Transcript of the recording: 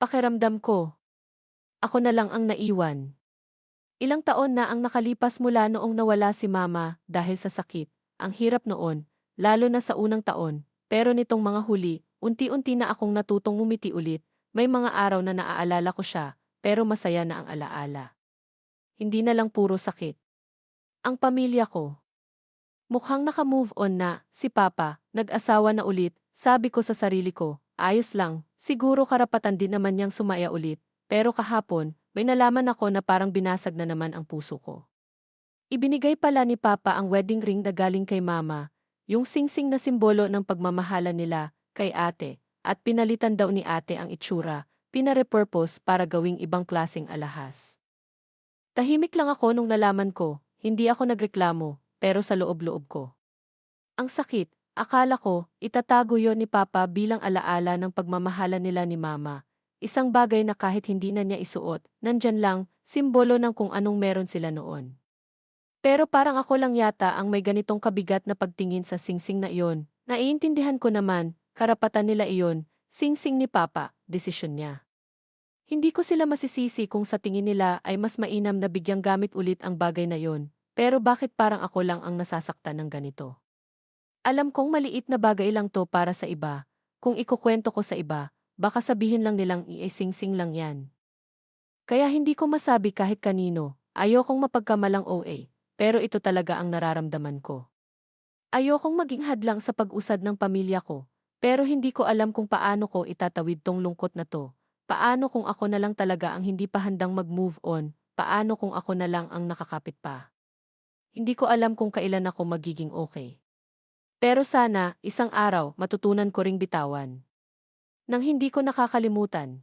Pakiramdam ko, ako na lang ang naiwan. Ilang taon na ang nakalipas mula noong nawala si mama dahil sa sakit. Ang hirap noon, lalo na sa unang taon. Pero nitong mga huli, unti-unti na akong natutong ngumiti ulit. May mga araw na naaalala ko siya, pero masaya na ang alaala. Hindi na lang puro sakit. Ang pamilya ko. Mukhang naka-move on na, si Papa, nag-asawa na ulit, sabi ko sa sarili ko, ayos lang, siguro karapatan din naman niyang sumaya ulit, pero kahapon, may nalaman ako na parang binasag na naman ang puso ko. Ibinigay pala ni Papa ang wedding ring na galing kay Mama, yung singsing na simbolo ng pagmamahalan nila, kay ate, at pinalitan daw ni ate ang itsura, pinarepurpose para gawing ibang klaseng alahas. Tahimik lang ako nung nalaman ko, hindi ako nagreklamo, pero sa loob-loob ko. Ang sakit, akala ko, itatago yon ni Papa bilang alaala ng pagmamahalan nila ni Mama. Isang bagay na kahit hindi na niya isuot, nandyan lang, simbolo ng kung anong meron sila noon. Pero parang ako lang yata ang may ganitong kabigat na pagtingin sa singsing na iyon. Naiintindihan ko naman, karapatan nila iyon, singsing ni Papa, desisyon niya. Hindi ko sila masisisi kung sa tingin nila ay mas mainam na bigyang gamit ulit ang bagay na yon. Pero bakit parang ako lang ang nasasaktan ng ganito? Alam kong maliit na bagay lang to para sa iba. Kung ikukwento ko sa iba, baka sabihin lang nilang iisingsing lang yan. Kaya hindi ko masabi kahit kanino, ayokong mapagkamalang OA, pero ito talaga ang nararamdaman ko. Ayokong maging hadlang sa pag-usad ng pamilya ko, pero hindi ko alam kung paano ko itatawid tong lungkot na to. Paano kung ako na lang talaga ang hindi pa handang mag-move on? Paano kung ako na lang ang nakakapit pa? Hindi ko alam kung kailan ako magiging okay. Pero sana, isang araw, matutunan ko ring bitawan. Nang hindi ko nakakalimutan.